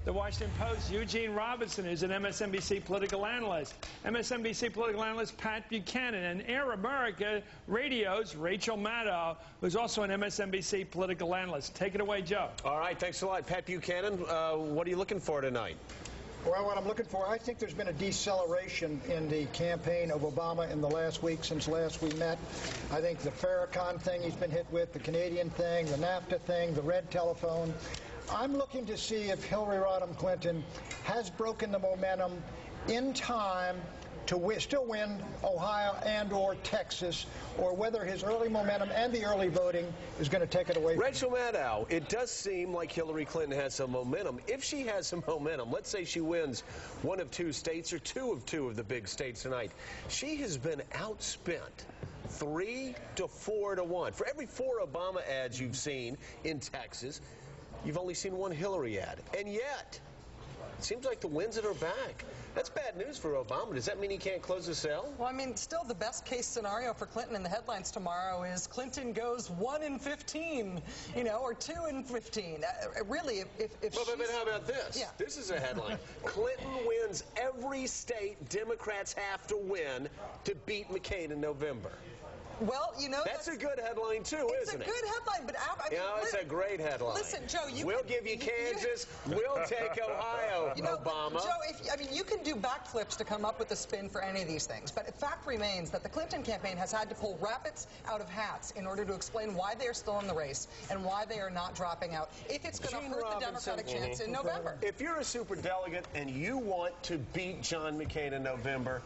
The Washington Post, Eugene Robinson, who's an MSNBC political analyst. MSNBC political analyst Pat Buchanan. And Air America Radio's Rachel Madeau, who's also an MSNBC political analyst. Take it away, Joe. All right, thanks a lot. Pat Buchanan, what are you looking for tonight? Well, what I'm looking for, I think there's been a deceleration in the campaign of Obama in the last week since last we met. I think the Farrakhan thing he's been hit with, the Canadian thing, the NAFTA thing, the red telephone. I'm looking to see if Hillary Rodham Clinton has broken the momentum in time to still win Ohio and or Texas, or whether his early momentum and the early voting is going to take it away from Rachel Madeau, it does seem like Hillary Clinton has some momentum. If she has some momentum, let's say she wins one of two states or two of the big states tonight, she has been outspent 3 to 4 to 1. For every 4 Obama ads you've seen in Texas, you've only seen one Hillary ad. And yet, it seems like the winds at her back. That's bad news for Obama. Does that mean he can't close the sale? Well, I mean, still the best case scenario for Clinton in the headlines tomorrow is Clinton goes 1 in 15, you know, or 2 in 15. Really, if but how about this? Yeah. This is a headline. Clinton wins every state Democrats have to win to beat McCain in November. Well, you know, that's a good headline, too, isn't it? It's a good headline, but I mean, it's a great headline. Listen, Joe, we'll give you Kansas. We'll take Ohio, Obama. Joe, I mean, you can do backflips to come up with a spin for any of these things, but the fact remains that the Clinton campaign has had to pull rabbits out of hats in order to explain why they are still in the race and why they are not dropping out, if it's going to hurt the Democratic chance in November. If you're a superdelegate and you want to beat John McCain in November,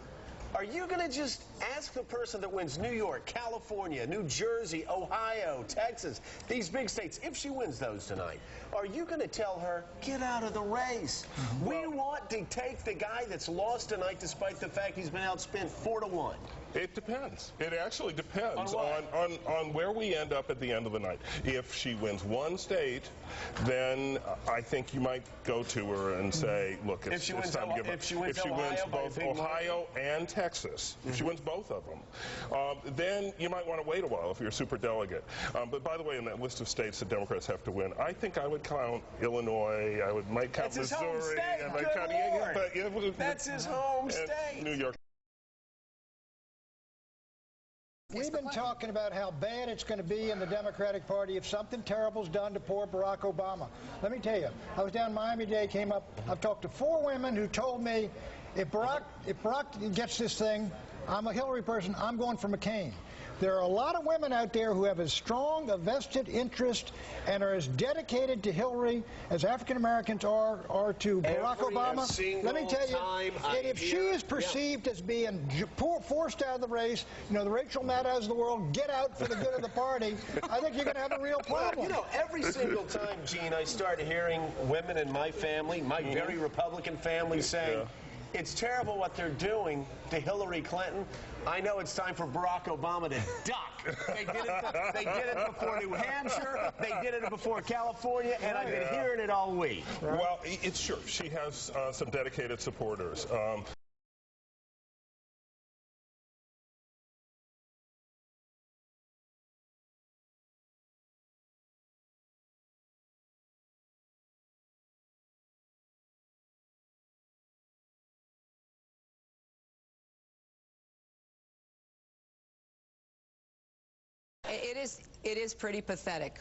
are you going to just ask the person that wins New York, California, New Jersey, Ohio, Texas, these big states, if she wins those tonight, are you going to tell her, get out of the race? We want to take the guy that's lost tonight despite the fact he's been outspent 4 to 1. It depends. It actually depends on where we end up at the end of the night. If she wins one state, then I think you might go to her and say, look, it's time to give up. If she wins both Ohio and Texas, if she wins both of them, then you might want to wait a while if you're a super delegate. But by the way, in that list of states that Democrats have to win, I think I would count Illinois, might count That's Missouri. His home state. And Good Lord. That's his home state. New York. We've been talking about how bad it's going to be in the Democratic Party if something terrible's done to poor Barack Obama. Let me tell you, I was down Miami Day, came up, I've talked to 4 women who told me, if Barack gets this thing, I'm a Hillary person, I'm going for McCain. There are a lot of women out there who have as strong a vested interest and are as dedicated to Hillary as African Americans are to Barack Obama. Let me tell you, if she is perceived as being forced out of the race, you know, the Rachel Maddows of the world, get out for the good of the party, I think you're going to have a real problem. Well, you know, every single time, Gene, I start hearing women in my family, my very Republican family, saying, it's terrible what they're doing to Hillary Clinton. I know it's time for Barack Obama to duck. They did it before New Hampshire. They did it before California, and I've been hearing it all week. Well, it's true. She has some dedicated supporters. It is pretty pathetic.